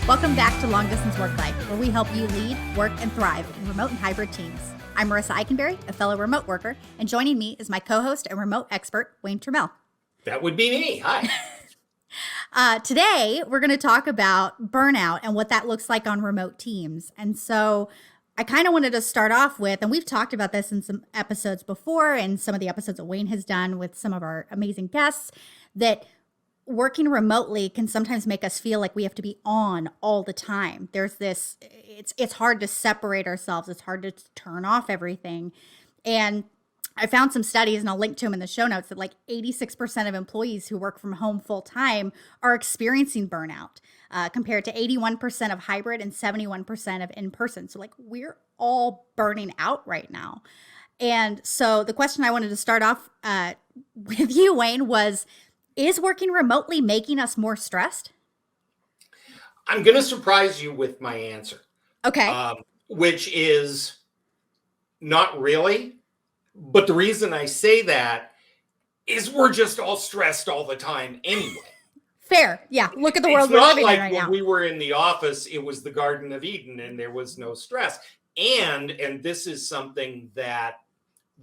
Welcome back to Long Distance Worklife, where we help you lead, work, and thrive in remote and hybrid teams. I'm Marissa Eikenberry, a fellow remote worker, and joining me is my co-host and remote expert, Wayne Turmel. That would be me. Hi. Today, we're going to talk about burnout and what that looks like on remote teams. And so I kind of wanted to start off with, and we've talked about this in some episodes before, and some of the episodes that Wayne has done with some of our amazing guests, that working remotely can sometimes make us feel like we have to be on all the time. There's this, it's hard to separate ourselves. It's hard to turn off everything. And I found some studies, and I'll link to them in the show notes, that like 86% of employees who work from home full time are experiencing burnout, compared to 81% of hybrid and 71% of in-person. So like we're all burning out right now. And so the question I wanted to start off with you, Wayne, was, is working remotely making us more stressed? I'm going to surprise you with my answer. Okay. Which is not really. But the reason I say that is we're just all stressed all the time anyway. Fair. Yeah. Look at the world we're living in right now. It's not like when we were in the office, it was the Garden of Eden and there was no stress. And this is something that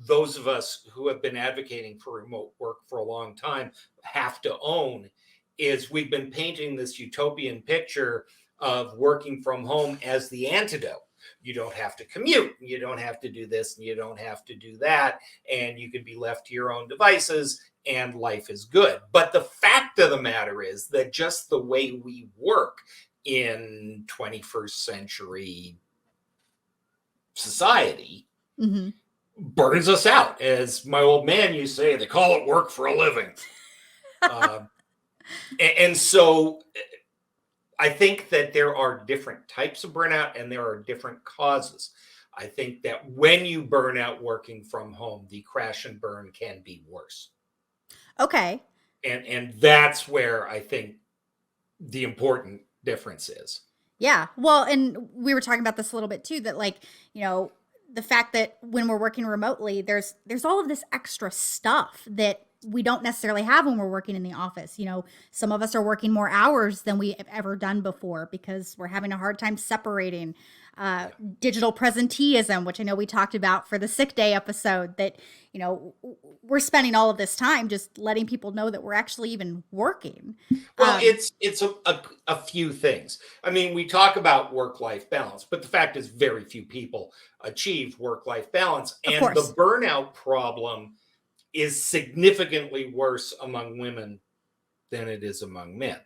those of us who have been advocating for remote work for a long time have to own, is we've been painting this utopian picture of working from home as the antidote. You don't have to commute, you don't have to do this, and you don't have to do that, and you can be left to your own devices, and life is good. But the fact of the matter is that just the way we work in 21st century society burns us out. As my old man used to say, they call it work for a living. And so I think that there are different types of burnout and there are different causes. I think that when you burn out working from home, the crash and burn can be worse. Okay. And that's where I think the important difference is. Yeah. Well, and we were talking about this a little bit too, that like, you know, the fact that when we're working remotely, there's all of this extra stuff that we don't necessarily have when we're working in the office. You know, some of us are working more hours than we have ever done before because we're having a hard time separating digital presenteeism, which I know we talked about for the sick day episode, that, you know, we're spending all of this time just letting people know that we're actually even working. Well, it's a few things. I mean, we talk about work-life balance, but the fact is very few people achieve work-life balance. And the burnout problem is significantly worse among women than it is among men.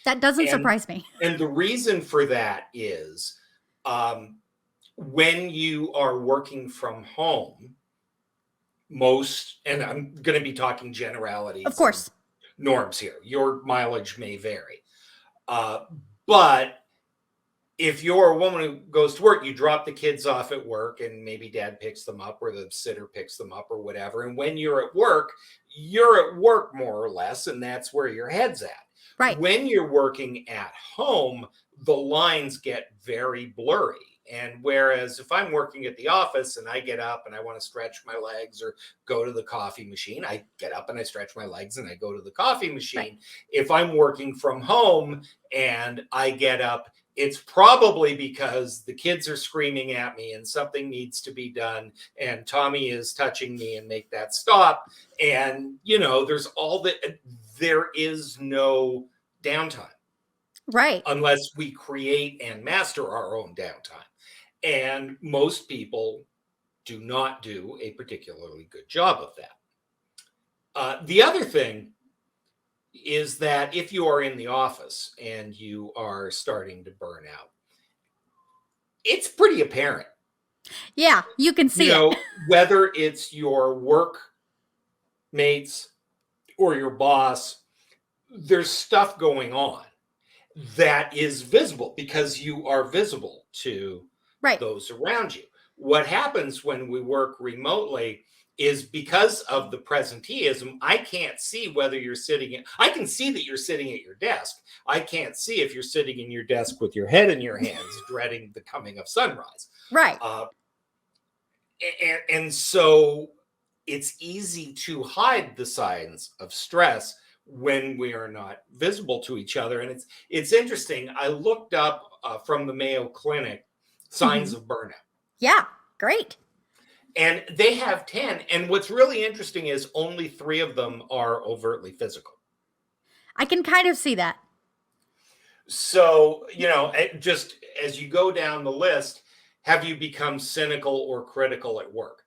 That doesn't surprise me. And the reason for that is when you are working from home, and I'm going to be talking generalities, of course, norms here, your mileage may vary. But if you're a woman who goes to work, you drop the kids off at work and maybe dad picks them up or the sitter picks them up or whatever. And when you're at work more or less, and that's where your head's at. Right. When you're working at home, the lines get very blurry. And whereas if I'm working at the office and I get up and I want to stretch my legs or go to the coffee machine, I get up and I stretch my legs and I go to the coffee machine. Right. If I'm working from home and I get up, it's probably because the kids are screaming at me and something needs to be done and Tommy is touching me and make that stop. And, you know, there is no downtime. Right. Unless we create and master our own downtime. And most people do not do a particularly good job of that. The other thing is that if you are in the office and you are starting to burn out, it's pretty apparent. Yeah, you can see it. Whether it's your workmates or your boss, there's stuff going on that is visible because you are visible to those around you. What happens when we work remotely is because of the presenteeism, I can't see whether you're I can see that you're sitting at your desk. I can't see if you're sitting in your desk with your head in your hands, dreading the coming of sunrise. Right. And so it's easy to hide the signs of stress when we are not visible to each other. And it's interesting. I looked up from the Mayo Clinic signs of burnout. Yeah, great. And they have 10. And what's really interesting is only 3 of them are overtly physical. I can kind of see that. So, just as you go down the list, have you become cynical or critical at work?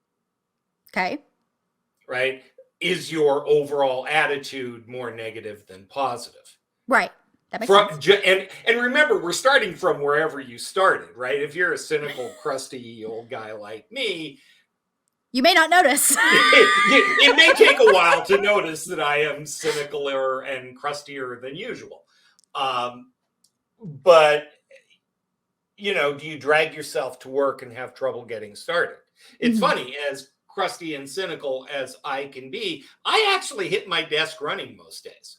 Okay. Right? Is your overall attitude more negative than positive? Right. That makes sense. And remember, we're starting from wherever you started, right? If you're a cynical, crusty old guy like me, you may not notice. it may take a while to notice that I am cynical and crustier than usual. But, do you drag yourself to work and have trouble getting started? It's funny, as crusty and cynical as I can be, I actually hit my desk running most days.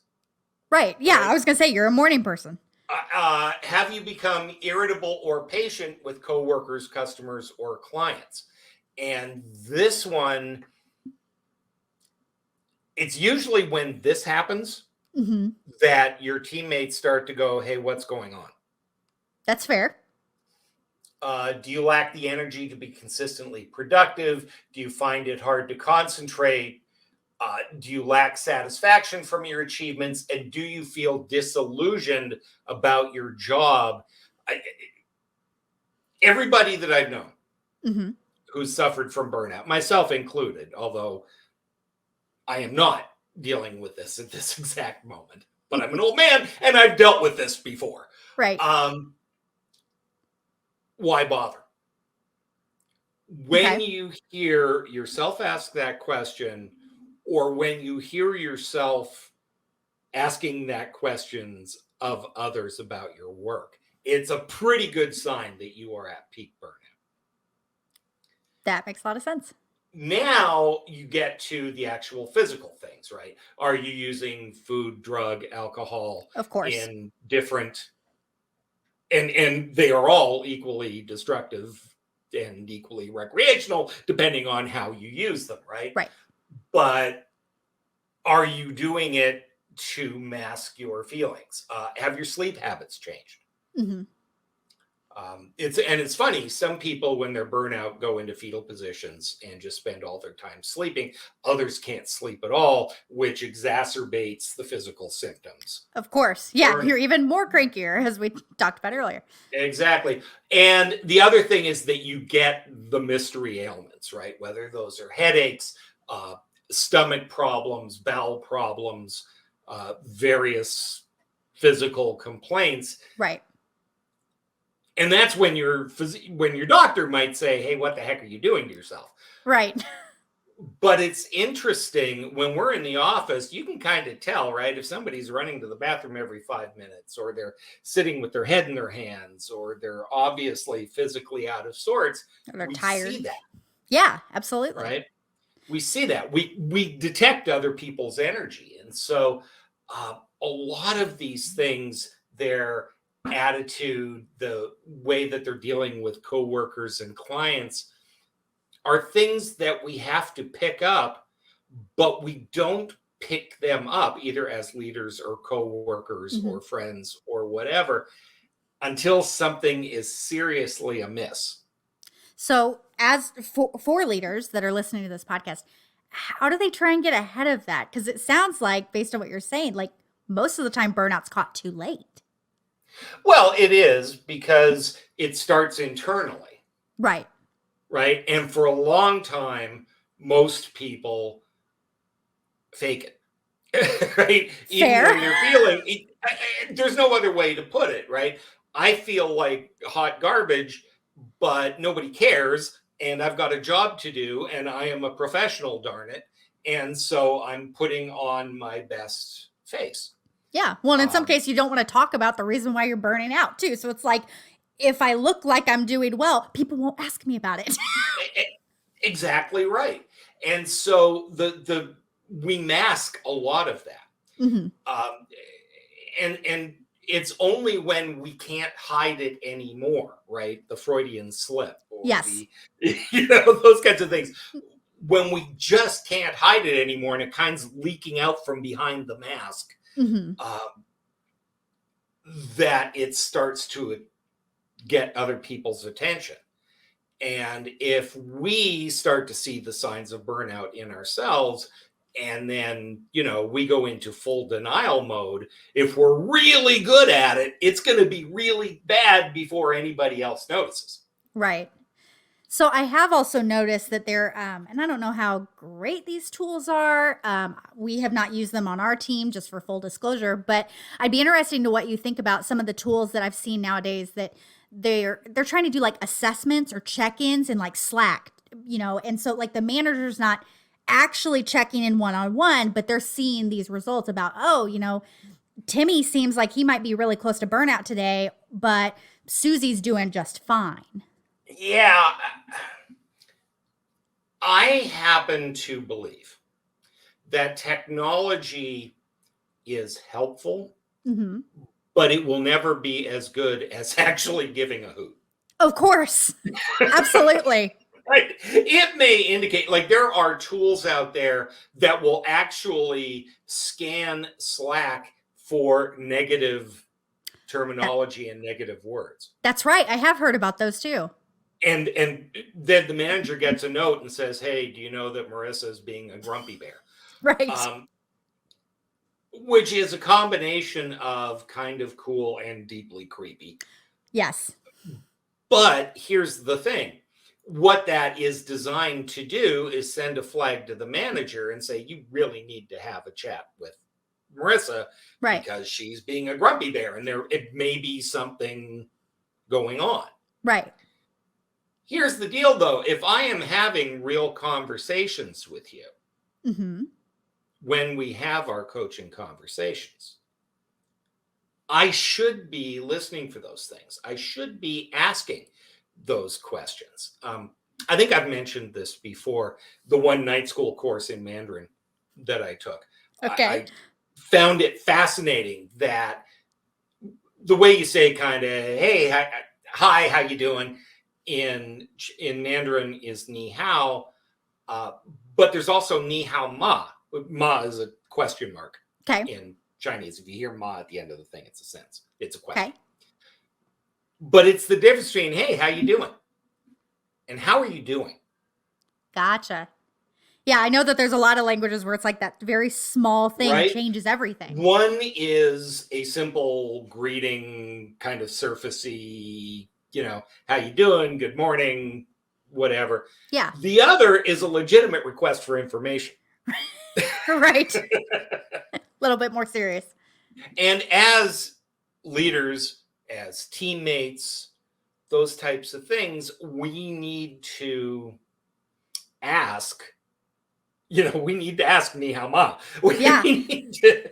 Right. Yeah, I was going to say, you're a morning person. Have you become irritable or patient with coworkers, customers, or clients? And this one, it's usually when this happens that your teammates start to go, hey, what's going on? That's fair. Do you lack the energy to be consistently productive? Do you find it hard to concentrate? Do you lack satisfaction from your achievements? And do you feel disillusioned about your job? Everybody that I've known who's suffered from burnout, myself included, although I am not dealing with this at this exact moment, but I'm an old man and I've dealt with this before. Right. Why bother? When you hear yourself ask that question, or when you hear yourself asking that questions of others about your work, it's a pretty good sign that you are at peak burnout. That makes a lot of sense. Now you get to the actual physical things, right? Are you using food, drug, alcohol? Of course. In different, and they are all equally destructive and equally recreational, depending on how you use them, right? Right. But are you doing it to mask your feelings? Have your sleep habits changed? It's funny. Some people, when they're burnout, go into fetal positions and just spend all their time sleeping. Others can't sleep at all, which exacerbates the physical symptoms. Of course. Yeah, you're even more crankier, as we talked about earlier. Exactly. And the other thing is that you get the mystery ailments, right? Whether those are headaches, stomach problems, bowel problems, various physical complaints. Right. And that's when your doctor might say, hey, what the heck are you doing to yourself? Right. But it's interesting, when we're in the office, you can kind of tell, right? If somebody's running to the bathroom every 5 minutes, or they're sitting with their head in their hands, or they're obviously phically out of sorts. Or they're tired. See that. Yeah, absolutely. Right. We see that. We detect other people's energy. And so a lot of these things, their attitude, the way that they're dealing with coworkers and clients, are things that we have to pick up, but we don't pick them up either as leaders or coworkers or friends or whatever until something is seriously amiss. So, as for leaders that are listening to this podcast, how do they try and get ahead of that? Because it sounds like, based on what you're saying, like most of the time burnout's caught too late. Well, it is, because it starts internally. Right. Right. And for a long time, most people fake it. Right. Fair. Even when you're feeling it, there's no other way to put it. Right. I feel like hot garbage, but nobody cares. And I've got a job to do, and I am a professional, darn it. And so I'm putting on my best face. Yeah. Well, in some cases, you don't want to talk about the reason why you're burning out too. So it's like, if I look like I'm doing well, people won't ask me about it. Exactly right. And so we mask a lot of that. And it's only when we can't hide it anymore, right? The Freudian slip, or yes, those kinds of things. when we just can't hide it anymore and it kind's leaking out from behind the mask, that it starts to get other people's attention. And if we start to see the signs of burnout in ourselves, and then, we go into full denial mode, if we're really good at it, it's going to be really bad before anybody else notices. Right. So I have also noticed that they're, and I don't know how great these tools are. We have not used them on our team, just for full disclosure, but I'd be interested to what you think about some of the tools that I've seen nowadays that they're trying to do like assessments or check-ins in like Slack, and so like the manager's not actually checking in one-on-one, but they're seeing these results about, Timmy seems like he might be really close to burnout today, but Susie's doing just fine. Yeah, I happen to believe that technology is helpful, but it will never be as good as actually giving a hoot. Of course. Absolutely. Right. It may indicate, like, there are tools out there that will actually scan Slack for negative terminology and negative words. That's right. I have heard about those too. And then the manager gets a note and says, "Hey, do you know that Marissa is being a grumpy bear?" Right. Which is a combination of kind of cool and deeply creepy. Yes. But here's the thing. What that is designed to do is send a flag to the manager and say, you really need to have a chat with Marissa, right, because she's being a grumpy bear and it may be something going on. Right. Here's the deal, though. If I am having real conversations with you, when we have our coaching conversations, I should be listening for those things. I should be asking those questions. I think I've mentioned this before, the one night school course in Mandarin that I took. Okay. I found it fascinating that the way you say kind of, hey, hi, how you doing? In Mandarin is ni hao, but there's also ni hao ma. Ma is a question mark in Chinese. If you hear ma at the end of the thing, it's a sentence. It's a question. Okay. But it's the difference between, hey, how you doing? And how are you doing? Gotcha. Yeah, I know that there's a lot of languages where it's like that very small thing changes everything. One is a simple greeting, kind of surfacey, how you doing? Good morning, whatever. Yeah. The other is a legitimate request for information. Right. A little bit more serious. And as leaders, as teammates, those types of things, we need to ask, we need to ask ni hao ma. We need to,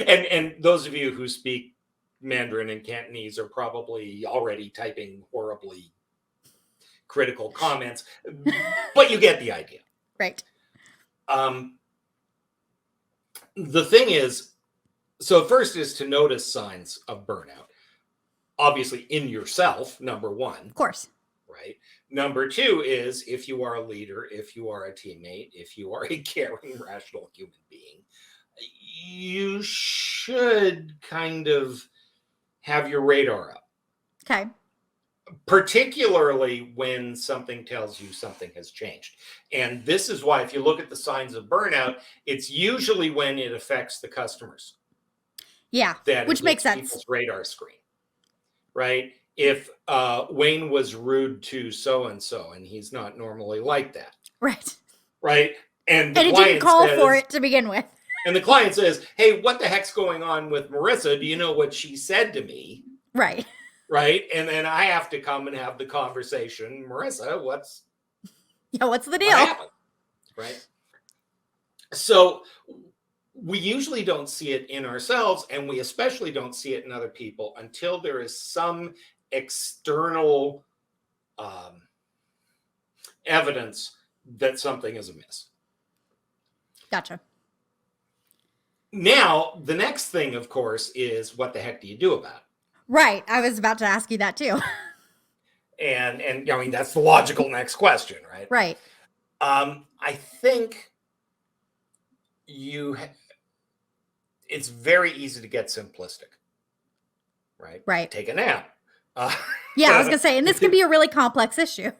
and those of you who speak Mandarin and Cantonese are probably already typing horribly critical comments, but you get the idea. Right. The thing is, so first is to notice signs of burnout. Obviously in yourself, number one. Of course. Right. Number two is, if you are a leader, if you are a teammate, if you are a caring, rational human being, you should kind of have your radar up. Okay. Particularly when something tells you something has changed. And this is why, if you look at the signs of burnout, it's usually when it affects the customers. Yeah, which makes sense. People's radar screen, right? If Wayne was rude to so-and-so, and he's not normally like that. Right. Right? And it didn't call for it to begin with. And the client says, hey, what the heck's going on with Marissa? Do you know what she said to me? Right. Right. And then I have to come and have the conversation. Marissa, what's the deal? What happened? Right. So we usually don't see it in ourselves, and we especially don't see it in other people until there is some external evidence that something is amiss. Gotcha. Now, the next thing, of course, is what the heck do you do about it? Right. I was about to ask you that too. And I mean, that's the logical next question, right? Right. I think it's very easy to get simplistic, right? Right. Take a nap. Uh, Yeah, I was going to say, and this can be a really complex issue.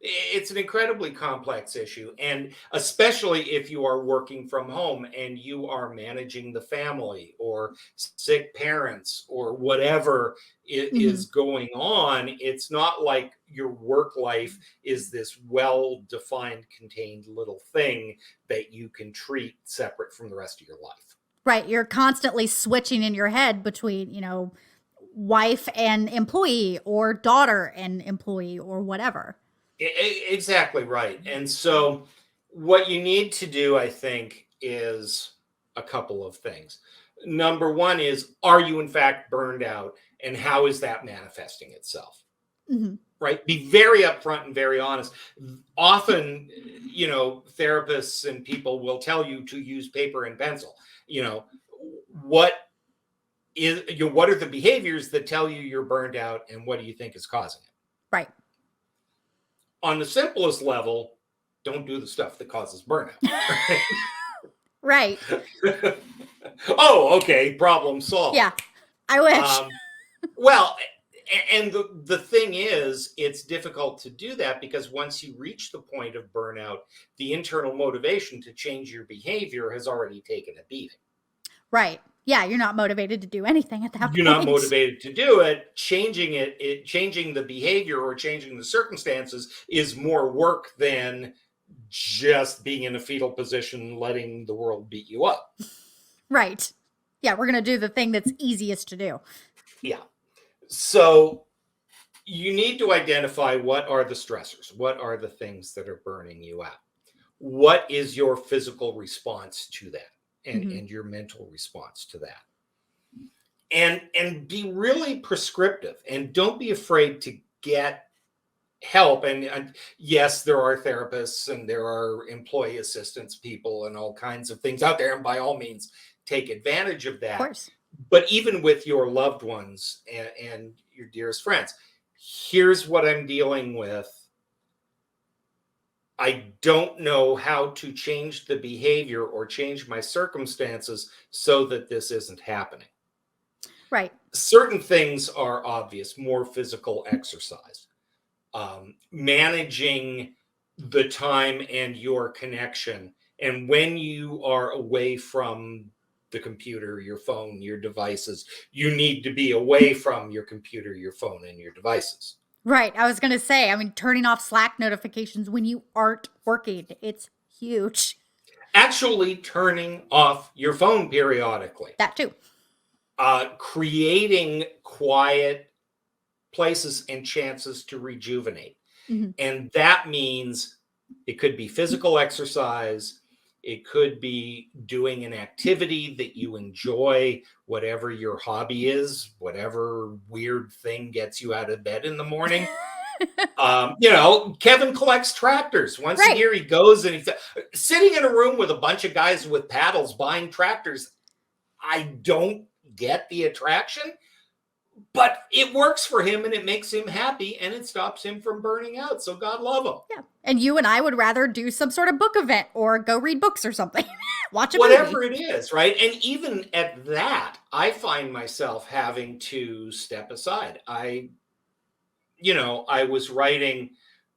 it's an incredibly complex issue, and especially if you are working from home and you are managing the family or sick parents or whatever Hmm. is going on. It's not like your work life is this well defined, contained little thing that you can treat separate from the rest of your life. Right. You're constantly switching in your head between, wife and employee or daughter and employee or whatever. Exactly right. And so, what you need to do, I think, is a couple of things. Number one is, are you in fact burned out? And how is that manifesting itself? Hmm. Right? Be very upfront and very honest. Often, therapists and people will tell you to use paper and pencil. You know, what what are the behaviors that tell you you're burned out, and what do you think is causing it? Right. On the simplest level, don't do the stuff that causes burnout. Right. Oh, okay, problem solved. Yeah. I wish. Um, well, and the thing is, it's difficult to do that because once you reach the point of burnout, the internal motivation to change your behavior has already taken a beating. Right. Yeah, you're not motivated to do anything at that You're not point. motivated to do it. Changing the behavior or changing the circumstances is more work than just being in a fetal position, letting the world beat you up. Right. Yeah, we're going to do the thing that's easiest to do. Yeah. So you need to identify what are the stressors, what are the things that are burning you out. What is your physical response to that, and your mental response to that? And be really prescriptive, and don't be afraid to get help. And yes, there are therapists and there are employee assistance people and all kinds of things out there, and by all means take advantage of Of that. course. But even with your loved ones and your dearest friends, here's what I'm dealing with. I don't know how to change the behavior or change my circumstances so that this isn't happening. Right. Certain things are obvious, more physical exercise, managing the time and your connection. And when you are away from the computer, your phone, your devices, you need to be away from your computer, your phone, and your devices. Right. I was going to say, turning off Slack notifications when you aren't working, it's huge. Actually, turning off your phone periodically, That too. creating quiet places and chances to rejuvenate. Hmm. And that means it could be physical exercise. It could be doing an activity that you enjoy, whatever your hobby is, whatever weird thing gets you out of bed in the morning. Kevin collects tractors. Once a Right. year, he goes and he's sitting in a room with a bunch of guys with paddles buying tractors. I don't get the attraction, but it works for him and it makes him happy and it stops him from burning out. So God love him. Yeah. And you and I would rather do some sort of book event or go read books or something. Watch a Whatever movie. it is, right? And even at that, I find myself having to step aside. I was writing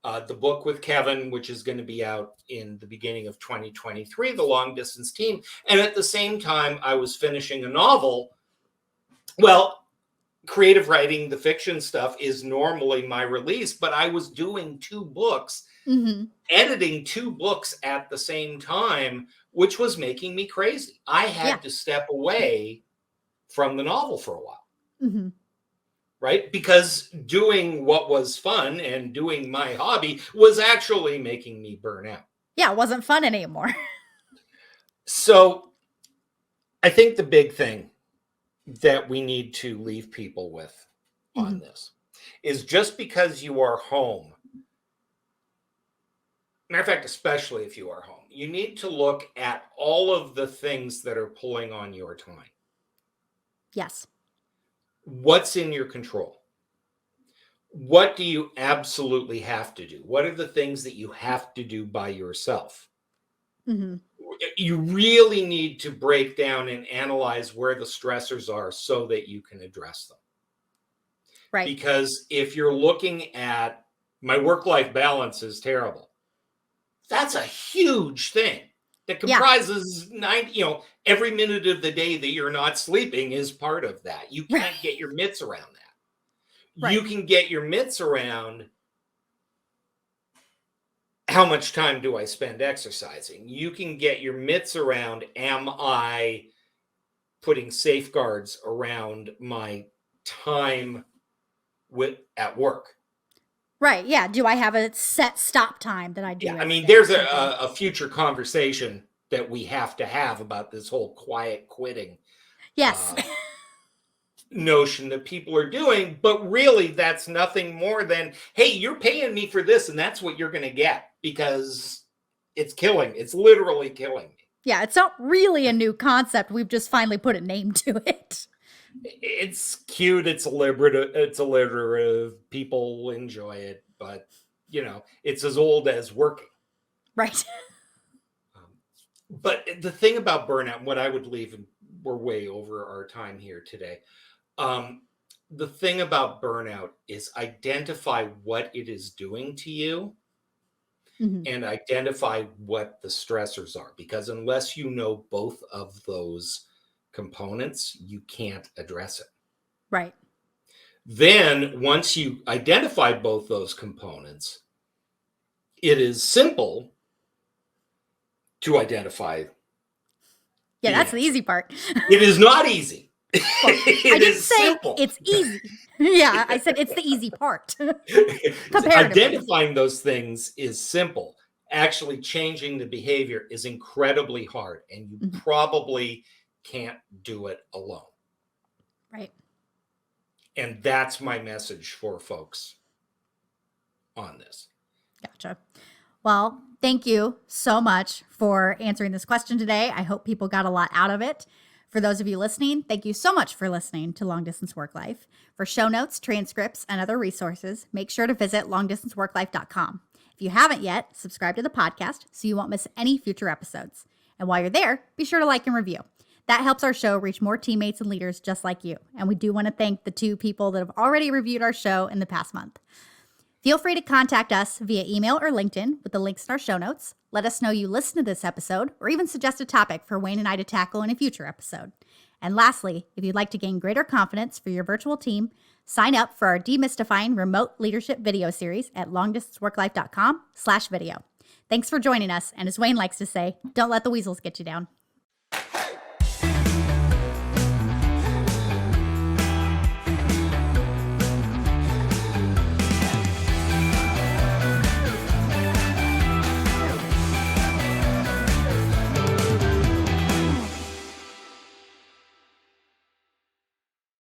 the book with Kevin, which is going to be out in the beginning of 2023, The Long Distance Team. And at the same time, I was finishing a novel. Well, creative writing, the fiction stuff is normally my release, but I was doing 2 books, editing 2 books at the same time, which was making me crazy. I had to step away from the novel for a while. Right? Because doing what was fun and doing my hobby was actually making me burn out. Yeah, it wasn't fun anymore. So I think the big thing that we need to leave people with on this is, just because you are home, matter of fact, especially if you are home, you need to look at all of the things that are pulling on your time. Yes. What's in your control? What do you absolutely have to do? What are the things that you have to do by yourself? Hmm. You really need to break down and analyze where the stressors are so that you can address them. Right. Because if you're looking at my work-life balance is terrible, that's a huge thing that Yeah. comprises every minute of the day that you're not sleeping is part of that. You Right. can't get your mitts around that. Right. You can get your mitts around how much time do I spend exercising? You can get your mitts around, am I putting safeguards around my time at work? Right. Yeah. Do I have a set stop time that I do Yeah, I every mean, day or there's something? a future conversation that we have to have about this whole quiet quitting Yes. uh, notion that people are doing, but really that's nothing more than, hey, you're paying me for this and that's what you're going to get because it's literally killing me. Yeah. It's not really a new concept. We've just finally put a name to it. It's cute, it's alliterative, people enjoy it, but it's as old as working. Right. Um, but the thing about burnout, what I would leave, and we're way over our time here today. Um, the thing about burnout is identify what it is doing to you Hmm. and identify what the stressors are, because unless you know both of those components, you can't address it. Right. Then, once you identify both those components, it is simple to identify Yeah. the That's the answer. easy part. It is not easy. Well, I It didn't is say simple. it's easy. Yeah. I said it's the easy part comparatively. Identifying those things is simple. Actually, changing the behavior is incredibly hard, and you Mhm. probably can't do it alone. Right. And that's my message for folks on this. Gotcha. Well, thank you so much for answering this question today. I hope people got a lot out of it. For those of you listening, thank you so much for listening to Long Distance Work Life. For show notes, transcripts, and other resources, make sure to visit longdistanceworklife.com. If you haven't yet, subscribe to the podcast so you won't miss any future episodes. And while you're there, be sure to like and review. That helps our show reach more teammates and leaders just like you. And we do want to thank the 2 people that have already reviewed our show in the past month. Feel free to contact us via email or LinkedIn with the links in our show notes. Let us know you listened to this episode or even suggest a topic for Wayne and I to tackle in a future episode. And lastly, if you'd like to gain greater confidence for your virtual team, sign up for our Demystifying Remote Leadership video series at longdistanceworklife.com/video. Thanks for joining us. And as Wayne likes to say, don't let the weasels get you down.